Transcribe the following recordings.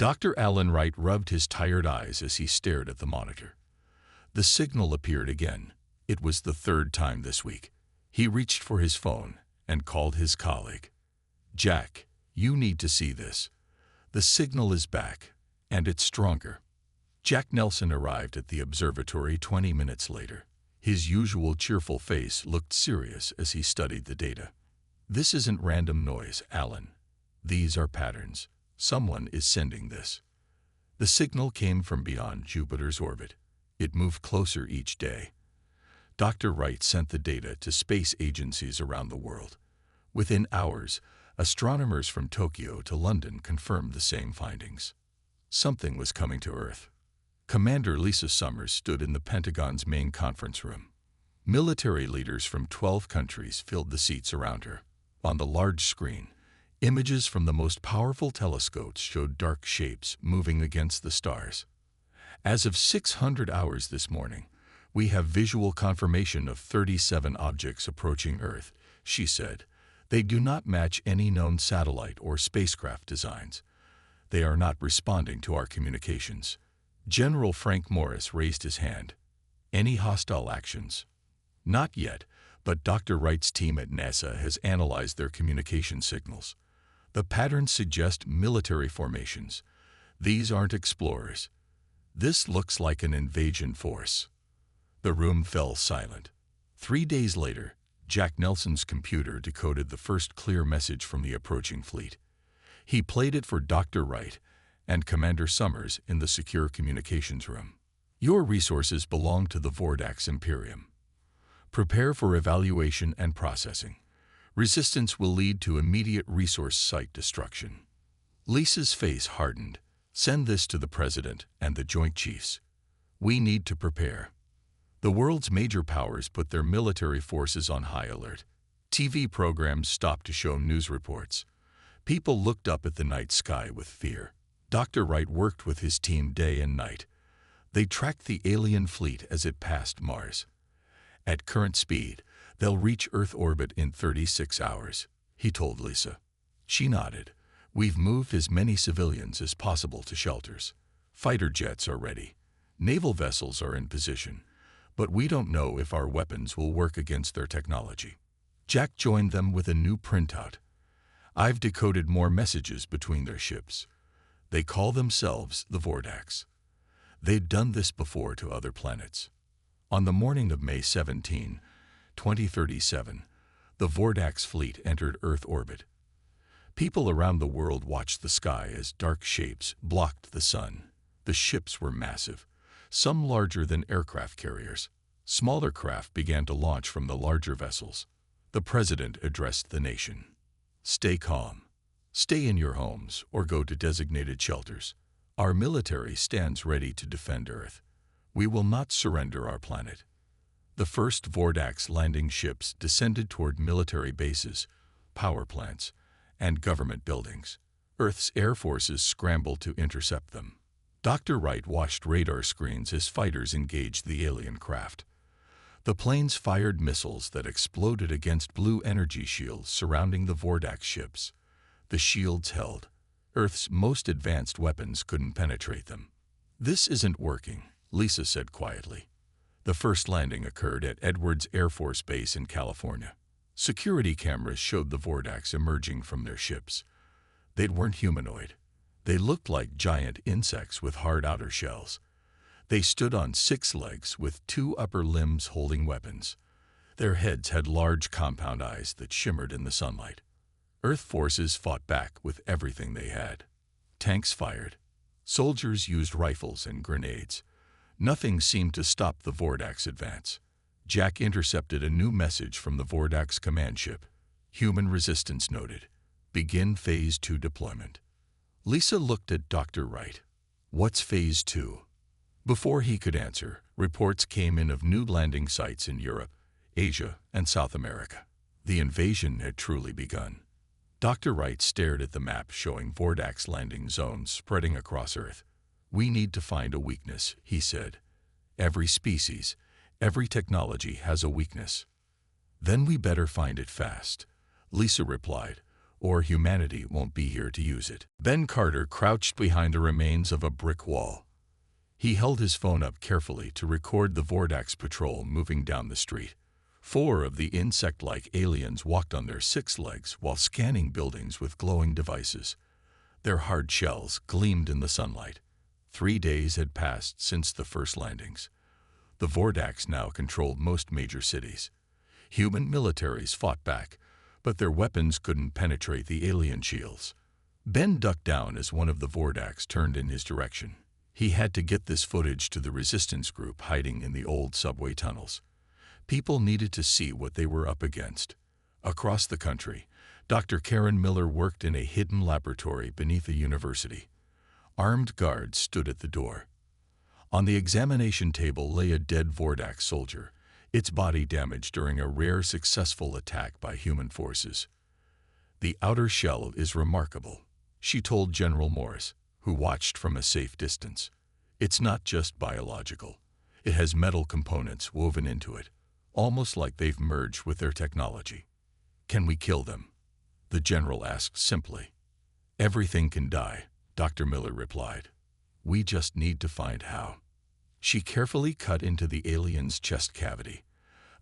Dr. Alan Wright rubbed his tired eyes as he stared at the monitor. The signal appeared again. It was the third time this week. He reached for his phone and called his colleague. "Jack, you need to see this. The signal is back, and it's stronger." Jack Nelson arrived at the observatory 20 minutes later. His usual cheerful face looked serious as he studied the data. "This isn't random noise, Alan. These are patterns. Someone is sending this." The signal came from beyond Jupiter's orbit. It moved closer each day. Dr. Wright sent the data to space agencies around the world. Within hours, astronomers from Tokyo to London confirmed the same findings. Something was coming to Earth. Commander Lisa Summers stood in the Pentagon's main conference room. Military leaders from 12 countries filled the seats around her. On the large screen, images from the most powerful telescopes showed dark shapes moving against the stars. "As of 600 hours this morning, we have visual confirmation of 37 objects approaching Earth," she said. "They do not match any known satellite or spacecraft designs. They are not responding to our communications." General Frank Morris raised his hand. "Any hostile actions?" "Not yet, but Dr. Wright's team at NASA has analyzed their communication signals. The patterns suggest military formations. These aren't explorers. This looks like an invasion force." The room fell silent. 3 days later, Jack Nelson's computer decoded the first clear message from the approaching fleet. He played it for Dr. Wright and Commander Summers in the secure communications room. "Your resources belong to the Vordax Imperium. Prepare for evaluation and processing. Resistance will lead to immediate resource site destruction." Lisa's face hardened. "Send this to the President and the Joint Chiefs. We need to prepare." The world's major powers put their military forces on high alert. TV programs stopped to show news reports. People looked up at the night sky with fear. Dr. Wright worked with his team day and night. They tracked the alien fleet as it passed Mars. "At current speed, they'll reach Earth orbit in 36 hours, he told Lisa. She nodded. "We've moved as many civilians as possible to shelters. Fighter jets are ready. Naval vessels are in position. But we don't know if our weapons will work against their technology." Jack joined them with a new printout. "I've decoded more messages between their ships. They call themselves the Vordax. They'd done this before to other planets." On the morning of May 17, 2037, the Vordax fleet entered Earth orbit. People around the world watched the sky as dark shapes blocked the sun. The ships were massive, some larger than aircraft carriers. Smaller craft began to launch from the larger vessels. The President addressed the nation. "Stay calm. Stay in your homes or go to designated shelters. Our military stands ready to defend Earth. We will not surrender our planet." The first Vordax landing ships descended toward military bases, power plants, and government buildings. Earth's air forces scrambled to intercept them. Dr. Wright watched radar screens as fighters engaged the alien craft. The planes fired missiles that exploded against blue energy shields surrounding the Vordax ships. The shields held. Earth's most advanced weapons couldn't penetrate them. "This isn't working," Lisa said quietly. The first landing occurred at Edwards Air Force Base in California. Security cameras showed the Vordax emerging from their ships. They weren't humanoid. They looked like giant insects with hard outer shells. They stood on 6 legs with 2 upper limbs holding weapons. Their heads had large compound eyes that shimmered in the sunlight. Earth forces fought back with everything they had. Tanks fired. Soldiers used rifles and grenades. Nothing seemed to stop the Vordax advance. Jack intercepted a new message from the Vordax command ship. "Human resistance noted. Begin Phase 2 deployment." Lisa looked at Dr. Wright. "What's Phase 2? Before he could answer, reports came in of new landing sites in Europe, Asia, and South America. The invasion had truly begun. Dr. Wright stared at the map showing Vordax landing zones spreading across Earth. "We need to find a weakness," he said. "Every species, every technology has a weakness." "Then we better find it fast," Lisa replied. or humanity won't be here to use it. Ben Carter crouched behind the remains of a brick wall. He held his phone up carefully to record the Vordax patrol moving down the street. 4 of the insect-like aliens walked on their 6 legs while scanning buildings with glowing devices. Their hard shells gleamed in the sunlight. 3 days had passed since the first landings. The Vordax now controlled most major cities. Human militaries fought back, but their weapons couldn't penetrate the alien shields. Ben ducked down as one of the Vordax turned in his direction. He had to get this footage to the resistance group hiding in the old subway tunnels. People needed to see what they were up against. Across the country, Dr. Karen Miller worked in a hidden laboratory beneath a university. Armed guards stood at the door. On the examination table lay a dead Vordax soldier, its body damaged during a rare successful attack by human forces. "The outer shell is remarkable," she told General Morris, who watched from a safe distance. "It's not just biological. It has metal components woven into it, almost like they've merged with their technology." "Can we kill them?" the general asked simply. "Everything can die," Dr. Miller replied. "We just need to find how." She carefully cut into the alien's chest cavity.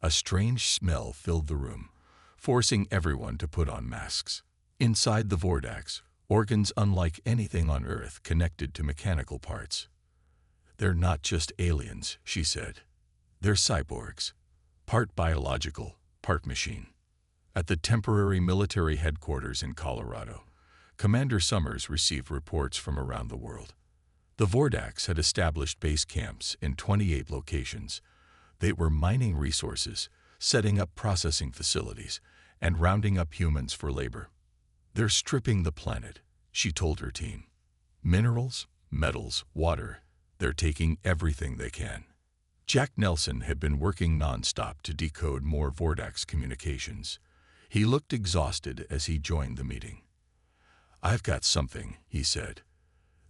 A strange smell filled the room, forcing everyone to put on masks. Inside the Vordax, organs unlike anything on Earth connected to mechanical parts. "They're not just aliens," she said. "They're cyborgs, part biological, part machine." At the temporary military headquarters in Colorado, Commander Summers received reports from around the world. The Vordax had established base camps in 28 locations. They were mining resources, setting up processing facilities, and rounding up humans for labor. "They're stripping the planet," she told her team. "Minerals, metals, water. They're taking everything they can." Jack Nelson had been working nonstop to decode more Vordax communications. He looked exhausted as he joined the meeting. "I've got something," he said.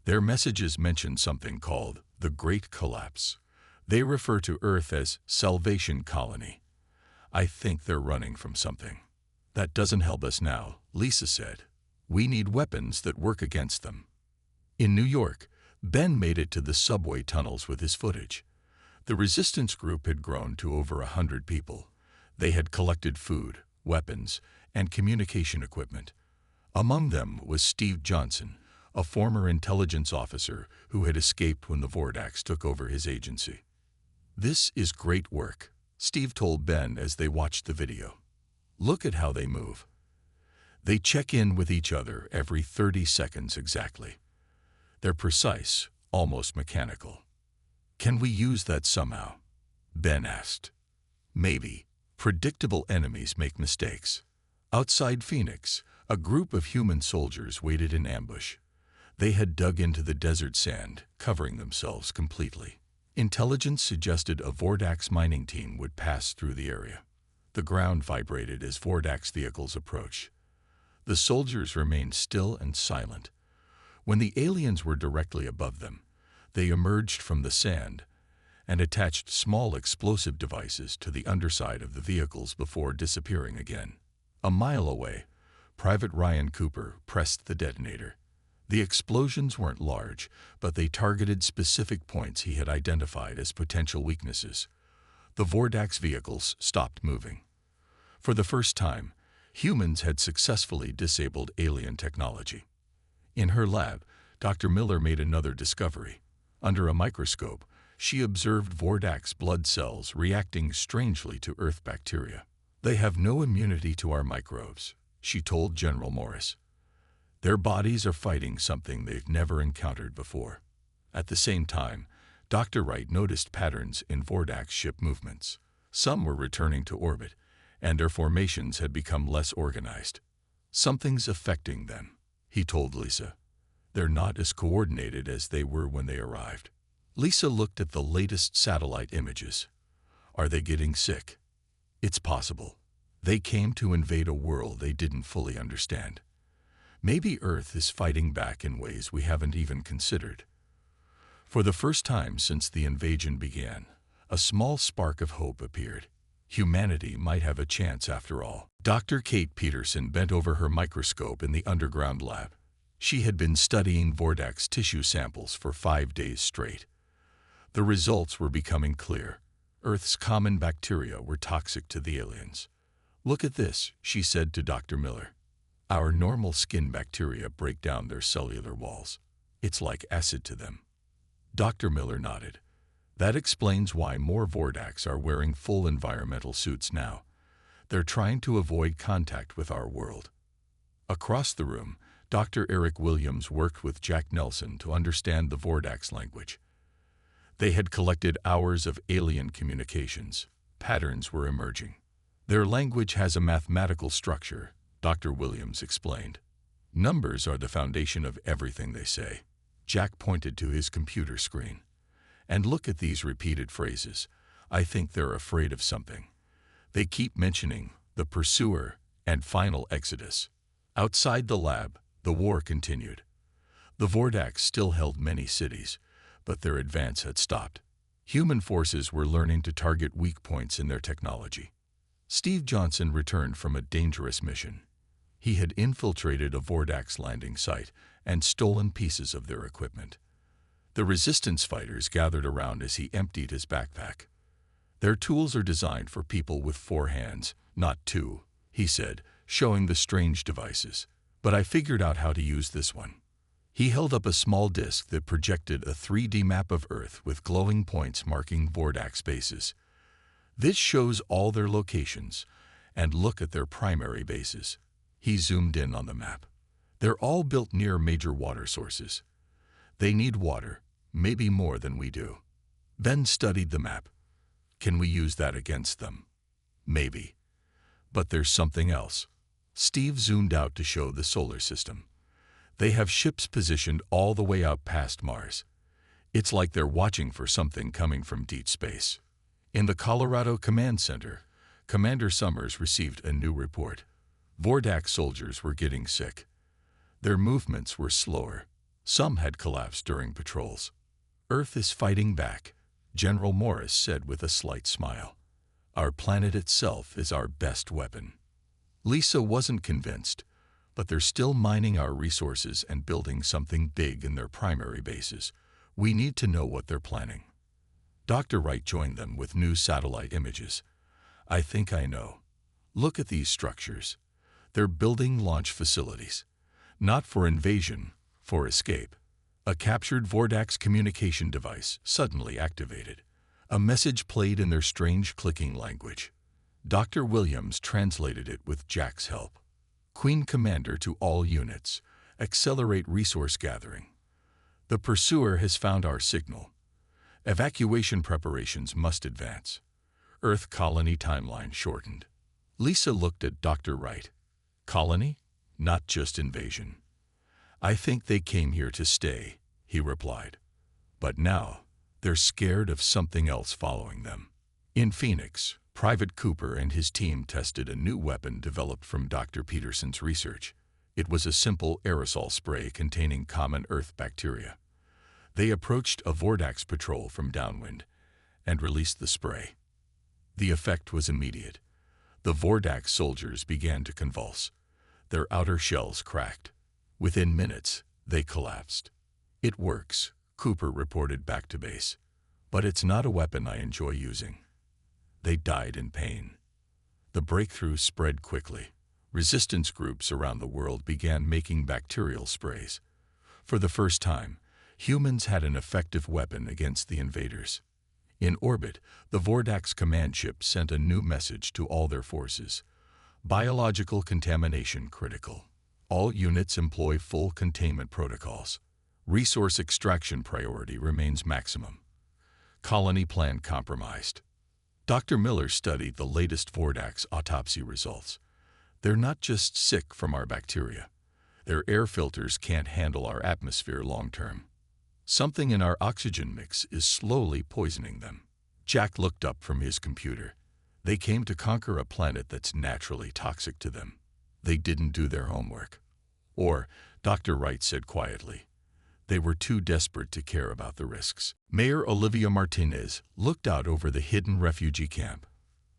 "Their messages mention something called the Great Collapse. They refer to Earth as Salvation Colony. I think they're running from something." "That doesn't help us now," Lisa said. "We need weapons that work against them." In New York, Ben made it to the subway tunnels with his footage. The resistance group had grown to over 100 people. They had collected food, weapons, and communication equipment. Among them was Steve Johnson, a former intelligence officer who had escaped when the Vordax took over his agency. "This is great work," Steve told Ben as they watched the video. "Look at how they move. They check in with each other every 30 seconds exactly. They're precise, almost mechanical." "Can we use that somehow?" Ben asked. "Maybe. Predictable enemies make mistakes." Outside Phoenix, a group of human soldiers waited in ambush. They had dug into the desert sand, covering themselves completely. Intelligence suggested a Vordax mining team would pass through the area. The ground vibrated as Vordax vehicles approached. The soldiers remained still and silent. When the aliens were directly above them, they emerged from the sand and attached small explosive devices to the underside of the vehicles before disappearing again. A mile away, Private Ryan Cooper pressed the detonator. The explosions weren't large, but they targeted specific points he had identified as potential weaknesses. The Vordax vehicles stopped moving. For the first time, humans had successfully disabled alien technology. In her lab, Dr. Miller made another discovery. Under a microscope, she observed Vordax blood cells reacting strangely to Earth bacteria. "They have no immunity to our microbes," she told General Morris. "Their bodies are fighting something they've never encountered before." At the same time, Dr. Wright noticed patterns in Vordax ship movements. Some were returning to orbit, and their formations had become less organized. "Something's affecting them," he told Lisa. "They're not as coordinated as they were when they arrived." Lisa looked at the latest satellite images. "Are they getting sick?" "It's possible. They came to invade a world they didn't fully understand. Maybe Earth is fighting back in ways we haven't even considered." For the first time since the invasion began, a small spark of hope appeared. Humanity might have a chance after all. Dr. Kate Peterson bent over her microscope in the underground lab. She had been studying Vordax tissue samples for 5 days straight. The results were becoming clear. Earth's common bacteria were toxic to the aliens. "Look at this," she said to Dr. Miller. "Our normal skin bacteria break down their cellular walls. It's like acid to them." Dr. Miller nodded. "That explains why more Vordax are wearing full environmental suits now. They're trying to avoid contact with our world." Across the room, Dr. Eric Williams worked with Jack Nelson to understand the Vordax language. They had collected hours of alien communications. Patterns were emerging. "Their language has a mathematical structure," Dr. Williams explained. "Numbers are the foundation of everything they say." Jack pointed to his computer screen. "And look at these repeated phrases. I think they're afraid of something. They keep mentioning the pursuer and final exodus." Outside the lab, the war continued. The Vordax still held many cities, but their advance had stopped. Human forces were learning to target weak points in their technology. Steve Johnson returned from a dangerous mission. He had infiltrated a Vordax landing site and stolen pieces of their equipment. The resistance fighters gathered around as he emptied his backpack. "Their tools are designed for people with 4 hands, not 2, he said, showing the strange devices. "But I figured out how to use this one." He held up a small disk that projected a 3D map of Earth with glowing points marking Vordax bases. "This shows all their locations, and look at their primary bases." He zoomed in on the map. "They're all built near major water sources. They need water, maybe more than we do." Ben studied the map. "Can we use that against them?" "Maybe. But there's something else." Steve zoomed out to show the solar system. "They have ships positioned all the way out past Mars. It's like they're watching for something coming from deep space." In the Colorado Command Center, Commander Summers received a new report. Vordax soldiers were getting sick. Their movements were slower. Some had collapsed during patrols. "Earth is fighting back," General Morris said with a slight smile. "Our planet itself is our best weapon." Lisa wasn't convinced, but they're still mining our resources and building something big in their primary bases. We need to know what they're planning. Dr. Wright joined them with new satellite images. "I think I know. Look at these structures. They're building launch facilities. Not for invasion, for escape." A captured Vordax communication device suddenly activated. A message played in their strange clicking language. Dr. Williams translated it with Jack's help. "Queen Commander to all units. Accelerate resource gathering. The pursuer has found our signal. Evacuation preparations must advance. Earth colony timeline shortened." Lisa looked at Dr. Wright. "Colony? Not just invasion." "I think they came here to stay," he replied. "But now, they're scared of something else following them." In Phoenix, Private Cooper and his team tested a new weapon developed from Dr. Peterson's research. It was a simple aerosol spray containing common Earth bacteria. They approached a Vordax patrol from downwind and released the spray. The effect was immediate. The Vordax soldiers began to convulse. Their outer shells cracked. Within minutes, they collapsed. "It works," Cooper reported back to base. "But it's not a weapon I enjoy using." They died in pain. The breakthrough spread quickly. Resistance groups around the world began making bacterial sprays. For the first time, humans had an effective weapon against the invaders. In orbit, the Vordax command ship sent a new message to all their forces. "Biological contamination critical. All units employ full containment protocols. Resource extraction priority remains maximum. Colony plan compromised." Dr. Miller studied the latest Vordax autopsy results. "They're not just sick from our bacteria. Their air filters can't handle our atmosphere long term. Something in our oxygen mix is slowly poisoning them." Jack looked up from his computer. "They came to conquer a planet that's naturally toxic to them. They didn't do their homework." Or, Dr. Wright said quietly, "They were too desperate to care about the risks." Mayor Olivia Martinez looked out over the hidden refugee camp.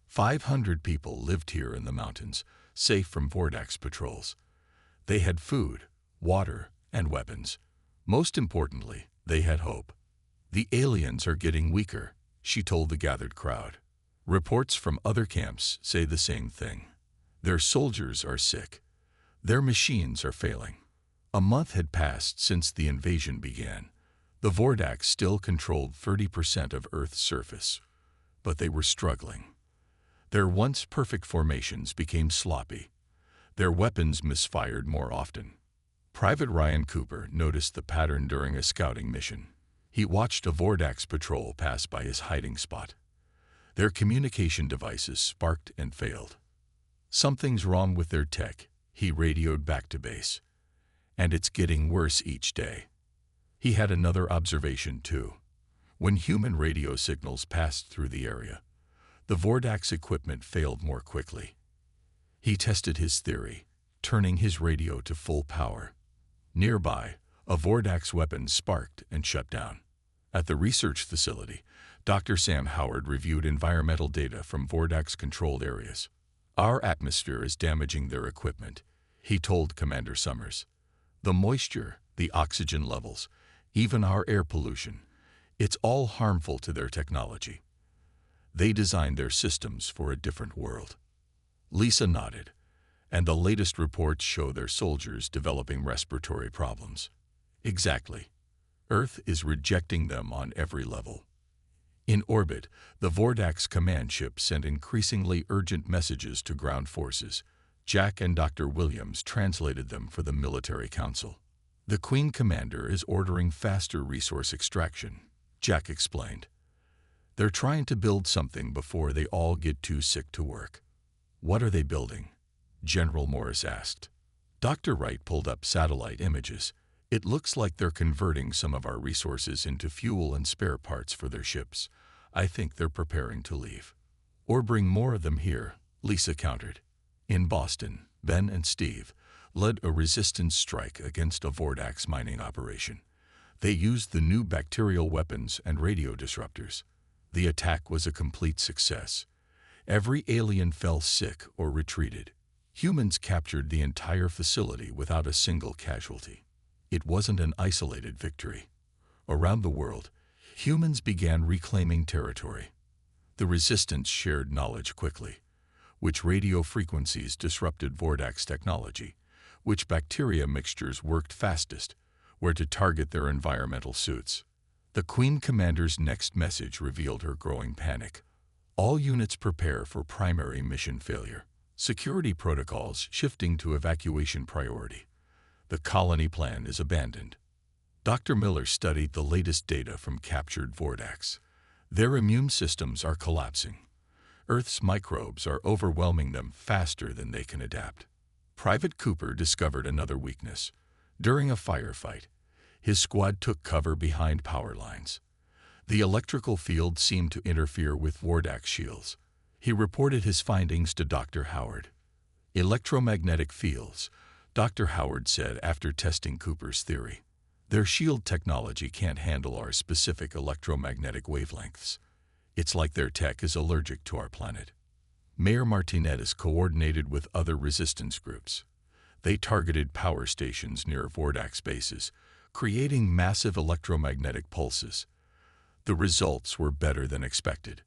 500 people lived here in the mountains, safe from Vordax patrols. They had food, water, and weapons. Most importantly, they had hope. The aliens are getting weaker, she told the gathered crowd. Reports from other camps say the same thing. Their soldiers are sick. Their machines are failing. A month had passed since the invasion began. The Vordax still controlled 30% of Earth's surface, but they were struggling. Their once perfect formations became sloppy. Their weapons misfired more often. Private Ryan Cooper noticed the pattern during a scouting mission. He watched a Vordax patrol pass by his hiding spot. Their communication devices sparked and failed. Something's wrong with their tech, he radioed back to base. And it's getting worse each day. He had another observation, too. When human radio signals passed through the area, the Vordax equipment failed more quickly. He tested his theory, turning his radio to full power. Nearby, a Vordax weapon sparked and shut down. At the research facility, Dr. Sam Howard reviewed environmental data from Vordax-controlled areas. Our atmosphere is damaging their equipment, he told Commander Summers. The moisture, the oxygen levels, even our air pollution, it's all harmful to their technology. They designed their systems for a different world. Lisa nodded, and the latest reports show their soldiers developing respiratory problems. Exactly. Earth is rejecting them on every level. In orbit, the Vordax command ship sent increasingly urgent messages to ground forces. Jack and Dr. Williams translated them for the military council. The Queen Commander is ordering faster resource extraction, Jack explained. They're trying to build something before they all get too sick to work. What are they building? General Morris asked. Dr. Wright pulled up satellite images. It looks like they're converting some of our resources into fuel and spare parts for their ships. I think they're preparing to leave. Or bring more of them here, Lisa countered. In Boston, Ben and Steve led a resistance strike against a Vordax mining operation. They used the new bacterial weapons and radio disruptors. The attack was a complete success. Every alien fell sick or retreated. Humans captured the entire facility without a single casualty. It wasn't an isolated victory. Around the world, humans began reclaiming territory. The resistance shared knowledge quickly. Which radio frequencies disrupted Vordax technology, which bacteria mixtures worked fastest, where to target their environmental suits. The Queen Commander's next message revealed her growing panic. All units prepare for primary mission failure. Security protocols shifting to evacuation priority. The colony plan is abandoned. Dr. Miller studied the latest data from captured Vordax. Their immune systems are collapsing. Earth's microbes are overwhelming them faster than they can adapt. Private Cooper discovered another weakness. During a firefight, his squad took cover behind power lines. The electrical field seemed to interfere with Vordax shields. He reported his findings to Dr. Howard. Electromagnetic fields, Dr. Howard said after testing Cooper's theory. Their shield technology can't handle our specific electromagnetic wavelengths. It's like their tech is allergic to our planet. Mayor Martinet is coordinated with other resistance groups. They targeted power stations near Vordax bases, creating massive electromagnetic pulses. The results were better than expected.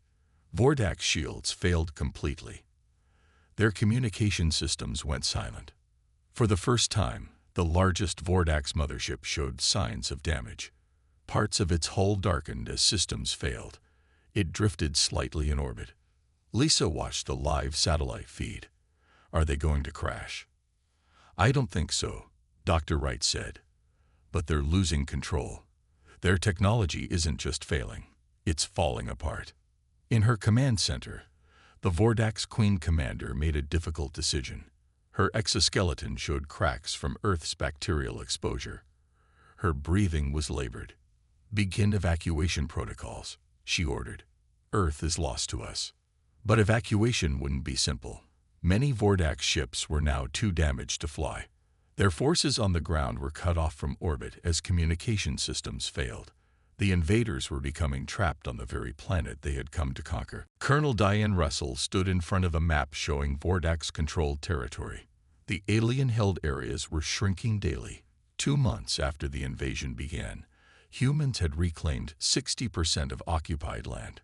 Vordax shields failed completely. Their communication systems went silent. For the first time, the largest Vordax mothership showed signs of damage. Parts of its hull darkened as systems failed. It drifted slightly in orbit. Lisa watched the live satellite feed. Are they going to crash? I don't think so, Dr. Wright said. But they're losing control. Their technology isn't just failing, it's falling apart. In her command center, the Vordax Queen Commander made a difficult decision. Her exoskeleton showed cracks from Earth's bacterial exposure. Her breathing was labored. Begin evacuation protocols, she ordered. Earth is lost to us. But evacuation wouldn't be simple. Many Vordax ships were now too damaged to fly. Their forces on the ground were cut off from orbit as communication systems failed. The invaders were becoming trapped on the very planet they had come to conquer. Colonel Diane Russell stood in front of a map showing Vordax-controlled territory. The alien-held areas were shrinking daily. 2 months after the invasion began, humans had reclaimed 60% of occupied land.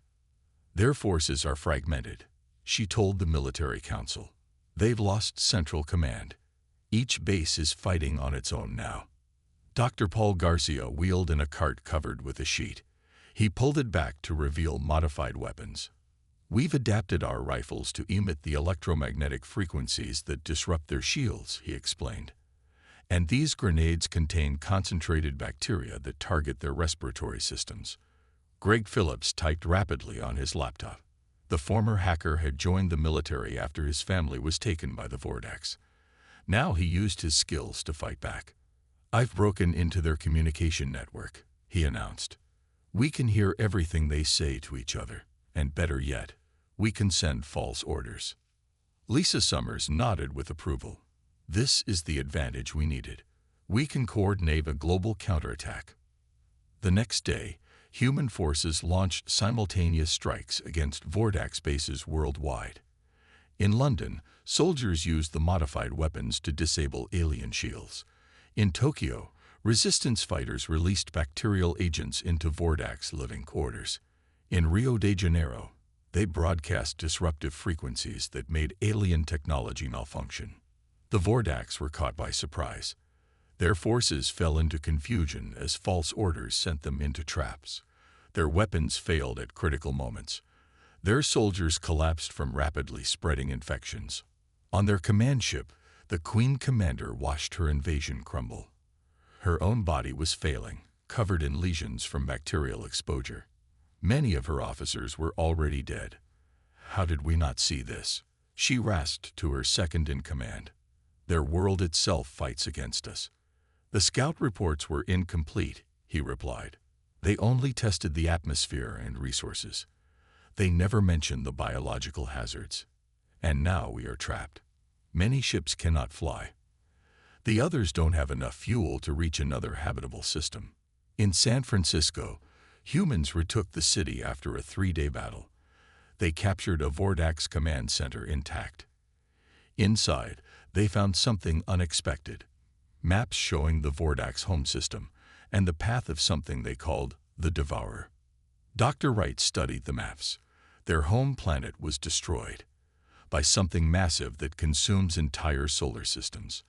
Their forces are fragmented, she told the military council. They've lost central command. Each base is fighting on its own now. Dr. Paul Garcia wheeled in a cart covered with a sheet. He pulled it back to reveal modified weapons. We've adapted our rifles to emit the electromagnetic frequencies that disrupt their shields, he explained. And these grenades contain concentrated bacteria that target their respiratory systems. Greg Phillips typed rapidly on his laptop. The former hacker had joined the military after his family was taken by the Vordax. Now he used his skills to fight back. I've broken into their communication network, he announced. We can hear everything they say to each other, and better yet, we can send false orders. Lisa Summers nodded with approval. This is the advantage we needed. We can coordinate a global counterattack. The next day, human forces launched simultaneous strikes against Vordax bases worldwide. In London, soldiers used the modified weapons to disable alien shields. In Tokyo, resistance fighters released bacterial agents into Vordax living quarters. In Rio de Janeiro, they broadcast disruptive frequencies that made alien technology malfunction. The Vordax were caught by surprise. Their forces fell into confusion as false orders sent them into traps. Their weapons failed at critical moments. Their soldiers collapsed from rapidly spreading infections. On their command ship, the Queen Commander watched her invasion crumble. Her own body was failing, covered in lesions from bacterial exposure. Many of her officers were already dead. How did we not see this? She rasped to her second-in-command. Their world itself fights against us. The scout reports were incomplete, he replied. They only tested the atmosphere and resources. They never mentioned the biological hazards. And now we are trapped. Many ships cannot fly. The others don't have enough fuel to reach another habitable system. In San Francisco, humans retook the city after a 3-day battle. They captured a Vordax command center intact. Inside, they found something unexpected. Maps showing the Vordax home system and the path of something they called the Devourer. Dr. Wright studied the maps. Their home planet was destroyed by something massive that consumes entire solar systems.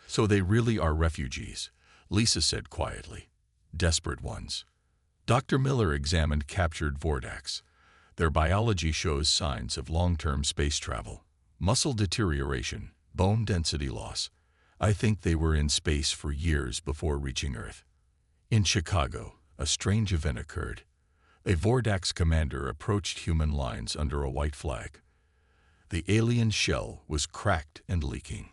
So they really are refugees, Lisa said quietly. Desperate ones. Dr. Miller examined captured Vordax. Their biology shows signs of long-term space travel, muscle deterioration, bone density loss. I think they were in space for years before reaching Earth. In Chicago, a strange event occurred. A Vordax commander approached human lines under a white flag. The alien shell was cracked and leaking.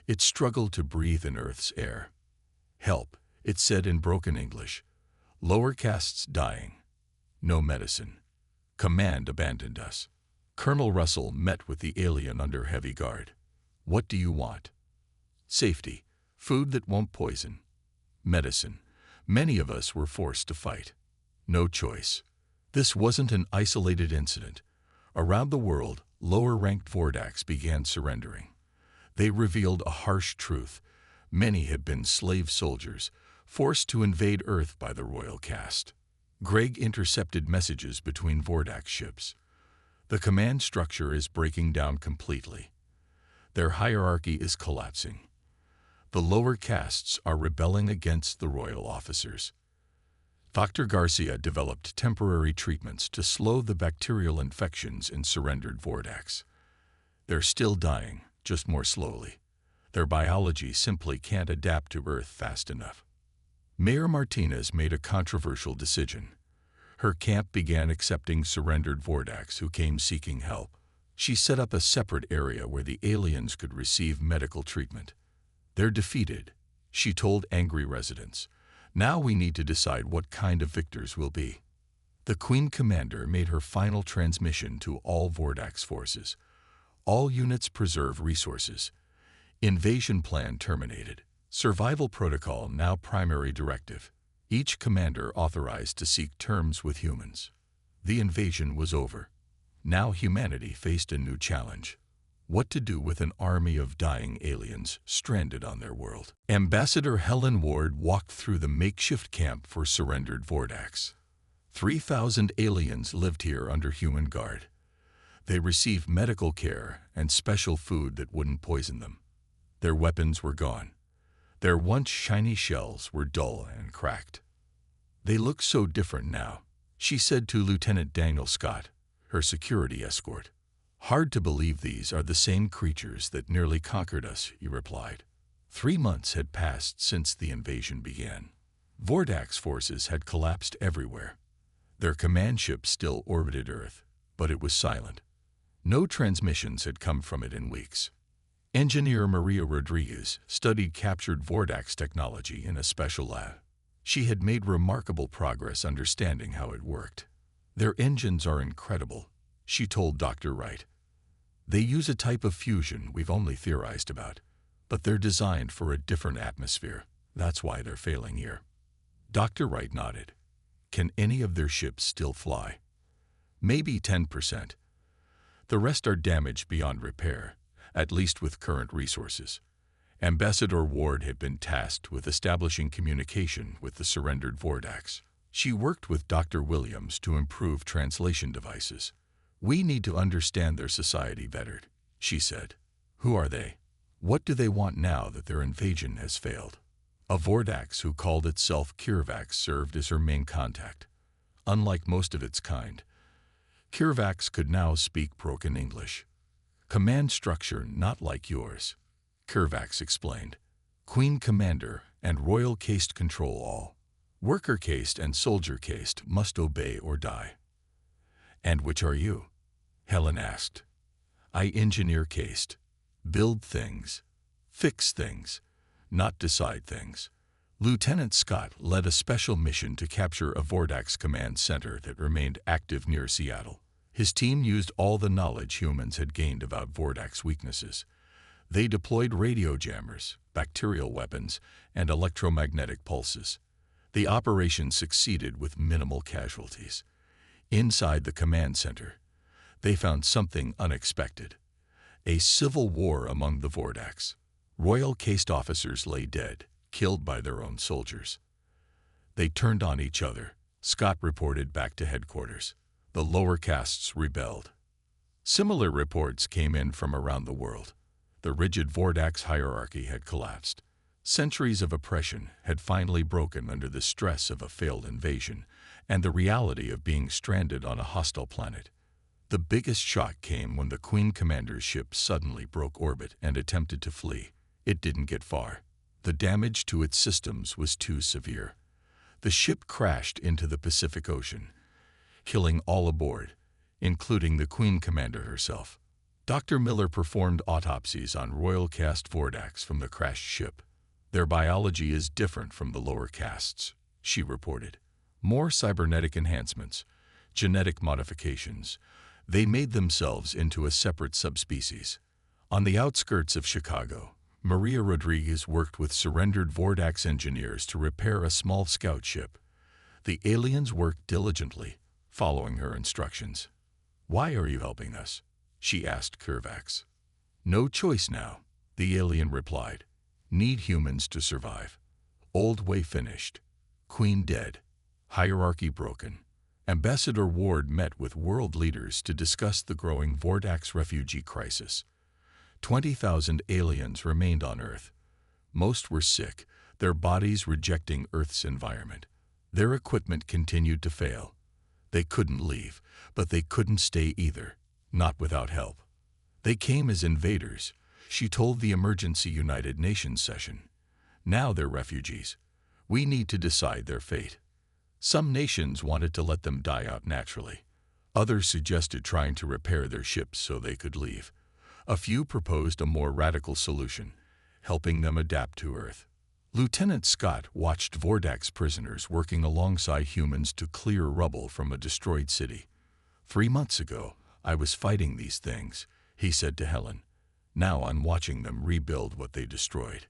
It struggled to breathe in Earth's air. Help, it said in broken English. Lower castes dying. No medicine. Command abandoned us. Colonel Russell met with the alien under heavy guard. What do you want? Safety. Food that won't poison. Medicine. Many of us were forced to fight. No choice. This wasn't an isolated incident. Around the world, lower-ranked Vordax began surrendering. They revealed a harsh truth. Many had been slave soldiers, forced to invade Earth by the royal caste. Greg intercepted messages between Vordax ships. The command structure is breaking down completely. Their hierarchy is collapsing. The lower castes are rebelling against the royal officers. Dr. Garcia developed temporary treatments to slow the bacterial infections in surrendered Vordax. They're still dying, just more slowly. Their biology simply can't adapt to Earth fast enough. Mayor Martinez made a controversial decision. Her camp began accepting surrendered Vordax who came seeking help. She set up a separate area where the aliens could receive medical treatment. They're defeated, she told angry residents. Now we need to decide what kind of victors we'll be. The Queen Commander made her final transmission to all Vordax forces. All units preserve resources. Invasion plan terminated. Survival protocol now primary directive. each commander authorized to seek terms with humans. The invasion was over. Now humanity faced a new challenge. What to do with an army of dying aliens stranded on their world? Ambassador Helen Ward walked through the makeshift camp for surrendered Vordax. 3,000 aliens lived here under human guard. They received medical care and special food that wouldn't poison them. Their weapons were gone. Their once shiny shells were dull and cracked. They look so different now, she said to Lieutenant Daniel Scott, her security escort. Hard to believe these are the same creatures that nearly conquered us, he replied. 3 months had passed since the invasion began. Vordax forces had collapsed everywhere. Their command ship still orbited Earth, but it was silent. No transmissions had come from it in weeks. Engineer Maria Rodriguez studied captured Vordax technology in a special lab. She had made remarkable progress understanding how it worked. Their engines are incredible, she told Dr. Wright. They use a type of fusion we've only theorized about, but they're designed for a different atmosphere. That's why they're failing here. Dr. Wright nodded. Can any of their ships still fly? Maybe 10%. The rest are damaged beyond repair, at least with current resources. Ambassador Ward had been tasked with establishing communication with the surrendered Vordax. She worked with Dr. Williams to improve translation devices. We need to understand their society better, she said. Who are they? What do they want now that their invasion has failed? A Vordax who called itself Kirvax served as her main contact. Unlike most of its kind, Kirvax could now speak broken English. Command structure not like yours, Kirvax explained. Queen Commander and Royal Caste control all. Worker Caste and Soldier Caste must obey or die. And which are you? Helen asked. I engineer Caste. Build things. Fix things. Not decide things. Lieutenant Scott led a special mission to capture a Vordax command center that remained active near Seattle. His team used all the knowledge humans had gained about Vordax weaknesses. They deployed radio jammers, bacterial weapons, and electromagnetic pulses. The operation succeeded with minimal casualties. Inside the command center, they found something unexpected. A civil war among the Vordax. Royal Caste officers lay dead, killed by their own soldiers. They turned on each other, Scott reported back to headquarters. The lower castes rebelled. Similar reports came in from around the world. The rigid Vordax hierarchy had collapsed. Centuries of oppression had finally broken under the stress of a failed invasion and the reality of being stranded on a hostile planet. The biggest shock came when the Queen Commander's ship suddenly broke orbit and attempted to flee. It didn't get far. The damage to its systems was too severe. The ship crashed into the Pacific Ocean, killing all aboard, including the Queen Commander herself. Dr. Miller performed autopsies on Royal Caste Vordax from the crashed ship. Their biology is different from the lower castes, she reported. More cybernetic enhancements, genetic modifications. They made themselves into a separate subspecies. On the outskirts of Chicago, Maria Rodriguez worked with surrendered Vordax engineers to repair a small scout ship. The aliens worked diligently, following her instructions. Why are you helping us? She asked Kirvax. No choice now, the alien replied. Need humans to survive. Old way finished. Queen dead. Hierarchy broken. Ambassador Ward met with world leaders to discuss the growing Vordax refugee crisis. 20,000 aliens remained on Earth. Most were sick, their bodies rejecting Earth's environment. Their equipment continued to fail. They couldn't leave, but they couldn't stay either, not without help. They came as invaders, she told the emergency United Nations session. Now they're refugees. We need to decide their fate. Some nations wanted to let them die out naturally. Others suggested trying to repair their ships so they could leave. A few proposed a more radical solution, helping them adapt to Earth. Lieutenant Scott watched Vordax prisoners working alongside humans to clear rubble from a destroyed city. 3 months ago, I was fighting these things, he said to Helen. Now I'm watching them rebuild what they destroyed.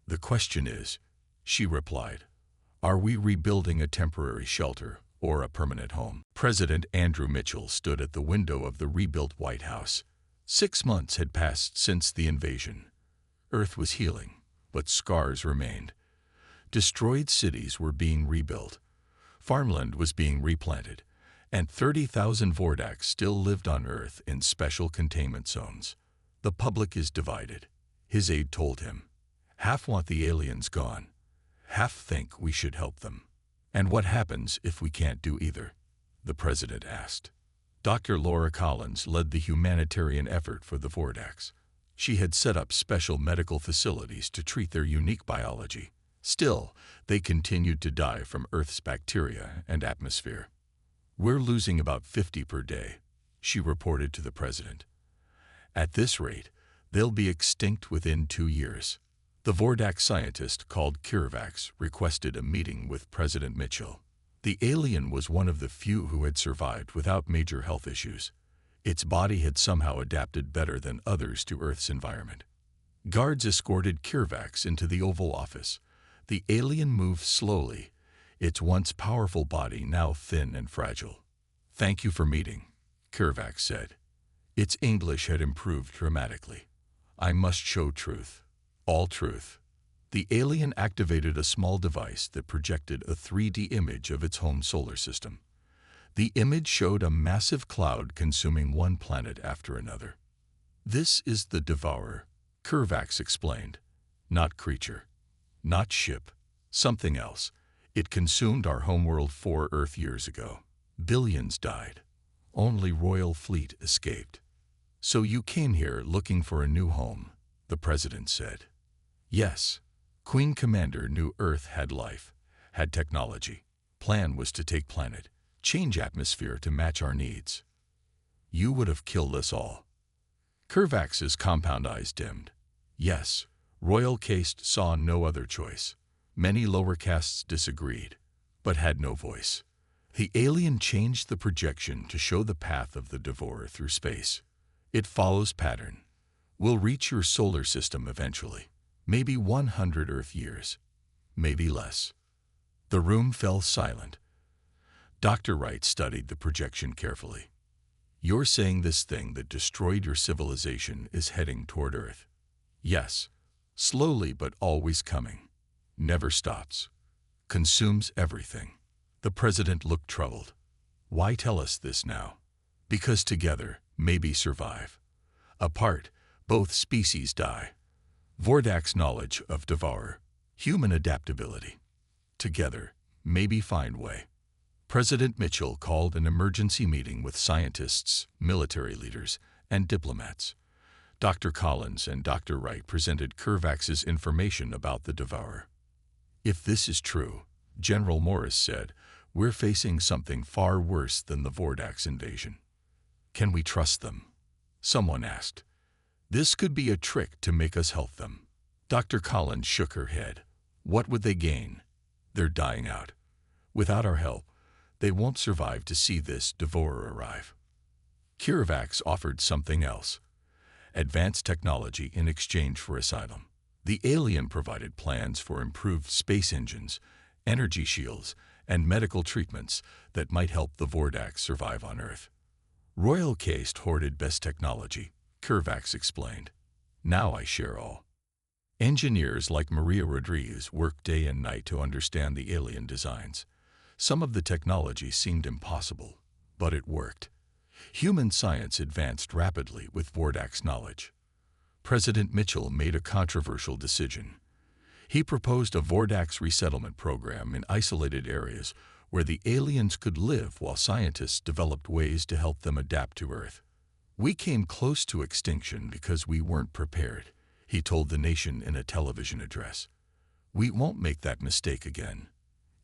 The question is, she replied, Are we rebuilding a temporary shelter or a permanent home? President Andrew Mitchell stood at the window of the rebuilt White House. 6 months had passed since the invasion. Earth was healing, but scars remained. Destroyed cities were being rebuilt. Farmland was being replanted, and 30,000 Vordax still lived on Earth in special containment zones. The public is divided, his aide told him. Half want the aliens gone. Half think we should help them. And what happens if we can't do either? The president asked. Dr. Laura Collins led the humanitarian effort for the Vordax. She had set up special medical facilities to treat their unique biology. Still, they continued to die from Earth's bacteria and atmosphere. We're losing about 50 per day, she reported to the president. At this rate, they'll be extinct within 2 years. The Vordax scientist called Kirvax requested a meeting with President Mitchell. The alien was one of the few who had survived without major health issues. Its body had somehow adapted better than others to Earth's environment. Guards escorted Kirvax into the Oval Office. The alien moved slowly, its once powerful body now thin and fragile. Thank you for meeting, Kirvax said. Its English had improved dramatically. I must show truth. All truth. The alien activated a small device that projected a 3D image of its home solar system. The image showed a massive cloud consuming one planet after another. This is the Devourer, Kirvax explained. Not creature. Not ship. Something else. It consumed our homeworld 4 Earth years ago. Billions died. Only Royal Fleet escaped. So you came here looking for a new home, the president said. Yes. Queen Commander knew Earth had life, had technology. Plan was to take planet, change atmosphere to match our needs. You would have killed us all. Kirvax's compound eyes dimmed. Yes, Royal Caste saw no other choice. Many lower castes disagreed, but had no voice. The alien changed the projection to show the path of the Devourer through space. It follows pattern. We'll reach your solar system eventually. Maybe 100 Earth years. Maybe less. The room fell silent. Dr. Wright studied the projection carefully. You're saying this thing that destroyed your civilization is heading toward Earth? Yes. Slowly but always coming. Never stops. Consumes everything. The president looked troubled. Why tell us this now? Because together, maybe survive. Apart, both species die. Vordax knowledge of Devourer. Human adaptability. Together, maybe find way. President Mitchell called an emergency meeting with scientists, military leaders, and diplomats. Dr. Collins and Dr. Wright presented Kirvax's information about the Devourer. If this is true, General Morris said, we're facing something far worse than the Vordax invasion. Can we trust them? Someone asked. This could be a trick to make us help them. Dr. Collins shook her head. What would they gain? They're dying out. Without our help, they won't survive to see this Devourer arrive. Kirvax offered something else. Advanced technology in exchange for asylum. The alien provided plans for improved space engines, energy shields, and medical treatments that might help the Vordax survive on Earth. Royal Caste hoarded best technology, Kirvax explained. Now I share all. Engineers like Maria Rodriguez worked day and night to understand the alien designs. Some of the technology seemed impossible, but it worked. Human science advanced rapidly with Vordax knowledge. President Mitchell made a controversial decision. He proposed a Vordax resettlement program in isolated areas where the aliens could live while scientists developed ways to help them adapt to Earth. We came close to extinction because we weren't prepared, he told the nation in a television address. We won't make that mistake again.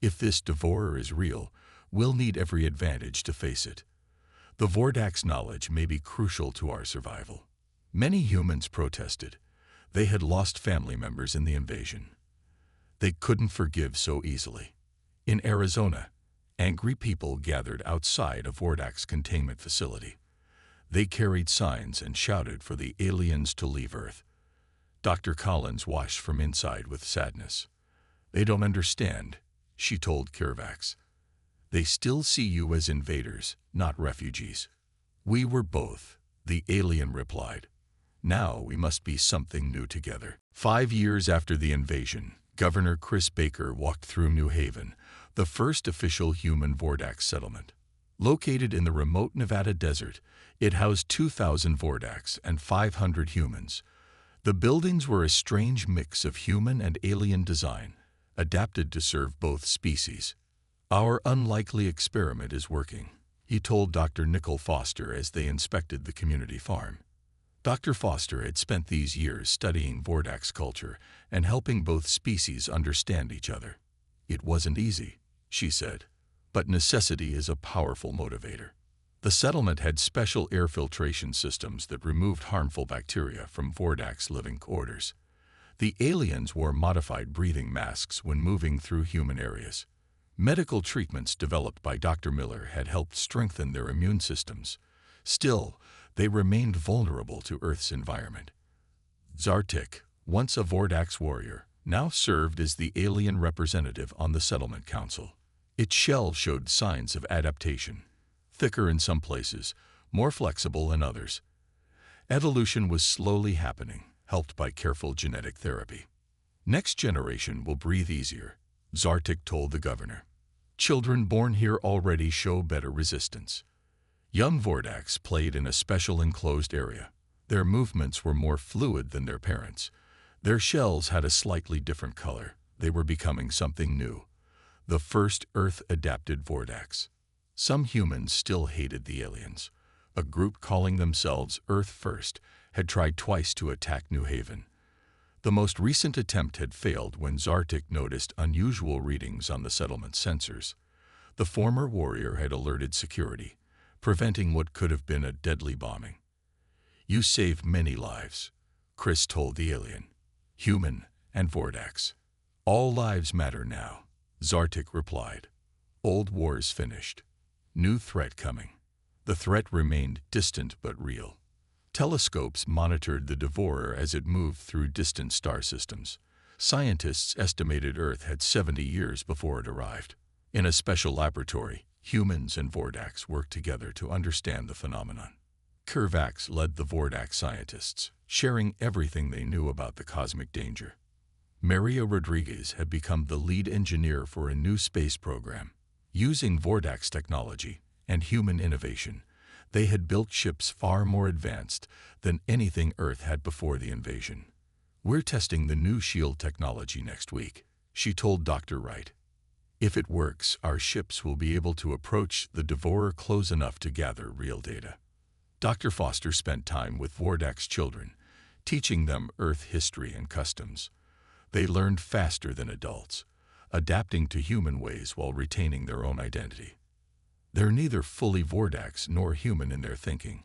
If this Devourer is real, we'll need every advantage to face it. The Vordax knowledge may be crucial to our survival. Many humans protested. They had lost family members in the invasion. They couldn't forgive so easily. In Arizona, angry people gathered outside a Vordax containment facility. They carried signs and shouted for the aliens to leave Earth. Dr. Collins watched from inside with sadness. They don't understand, she told Kirvax. "They still see you as invaders, not refugees." "We were both," the alien replied. "Now we must be something new together." 5 years after the invasion, Governor Chris Baker walked through New Haven, the first official human Vordax settlement. Located in the remote Nevada desert, it housed 2,000 Vordax and 500 humans. The buildings were a strange mix of human and alien design, adapted to serve both species. "Our unlikely experiment is working," he told Dr. Nicole Foster as they inspected the community farm. Dr. Foster had spent these years studying Vordax culture and helping both species understand each other. "It wasn't easy," she said, "but necessity is a powerful motivator." The settlement had special air filtration systems that removed harmful bacteria from Vordax living quarters. The aliens wore modified breathing masks when moving through human areas. Medical treatments developed by Dr. Miller had helped strengthen their immune systems. Still, they remained vulnerable to Earth's environment. Zartik, once a Vordax warrior, now served as the alien representative on the settlement council. Its shell showed signs of adaptation, thicker in some places, more flexible in others. Evolution was slowly happening, helped by careful genetic therapy. "Next generation will breathe easier," Zartik told the governor. "Children born here already show better resistance." Young Vordax played in a special enclosed area. Their movements were more fluid than their parents. Their shells had a slightly different color. They were becoming something new. The first Earth-adapted Vordax. Some humans still hated the aliens. A group calling themselves Earth First had tried twice to attack New Haven. The most recent attempt had failed when Zartik noticed unusual readings on the settlement sensors. The former warrior had alerted security, preventing what could have been a deadly bombing. "You saved many lives," Chris told the alien. "Human and Vordax. All lives matter now," Zartik replied. "Old wars finished. New threat coming." The threat remained distant but real. Telescopes monitored the Devourer as it moved through distant star systems. Scientists estimated Earth had 70 years before it arrived. In a special laboratory, humans and Vordax worked together to understand the phenomenon. Kirvax led the Vordax scientists, sharing everything they knew about the cosmic danger. Maria Rodriguez had become the lead engineer for a new space program. Using Vordax technology and human innovation, they had built ships far more advanced than anything Earth had before the invasion. "We're testing the new shield technology next week," she told Dr. Wright. "If it works, our ships will be able to approach the Devourer close enough to gather real data." Dr. Foster spent time with Vordax children, teaching them Earth history and customs. They learned faster than adults, adapting to human ways while retaining their own identity. "They're neither fully Vordax nor human in their thinking,"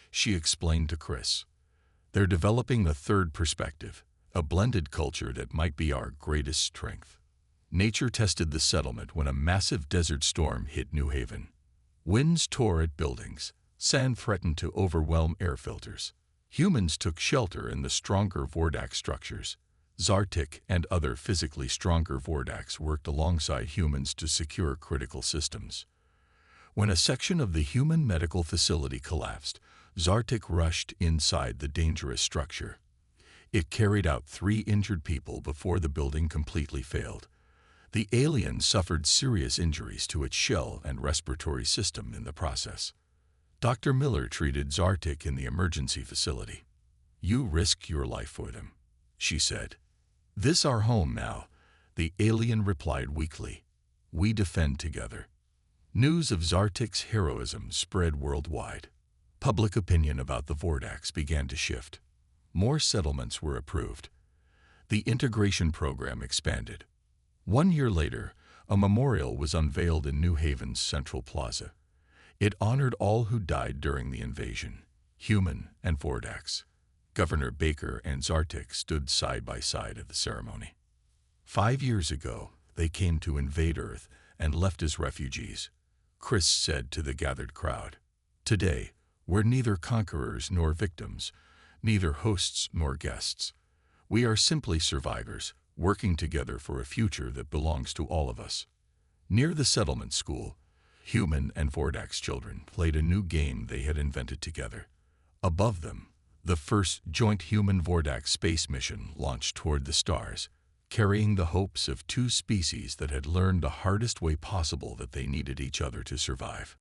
she explained to Chris. "They're developing a third perspective, a blended culture that might be our greatest strength." Nature tested the settlement when a massive desert storm hit New Haven. Winds tore at buildings. Sand threatened to overwhelm air filters. Humans took shelter in the stronger Vordax structures. Zartik and other physically stronger Vordax worked alongside humans to secure critical systems. When a section of the human medical facility collapsed, Zartik rushed inside the dangerous structure. It carried out 3 injured people before the building completely failed. The alien suffered serious injuries to its shell and respiratory system in the process. Dr. Miller treated Zartik in the emergency facility. "You risked your life for them," she said. "This our home now," the alien replied weakly. "We defend together." News of Zartik's heroism spread worldwide. Public opinion about the Vordax began to shift. More settlements were approved. The integration program expanded. 1 year later, a memorial was unveiled in New Haven's Central Plaza. It honored all who died during the invasion, human and Vordax. Governor Baker and Zartik stood side by side at the ceremony. 5 years ago, they came to invade Earth and left as refugees, Chris said to the gathered crowd. "Today, we're neither conquerors nor victims, neither hosts nor guests. We are simply survivors, working together for a future that belongs to all of us." Near the settlement school, Human and Vordak's children played a new game they had invented together. Above them, the first joint Human-Vordak space mission launched toward the stars, carrying the hopes of two species that had learned the hardest way possible that they needed each other to survive.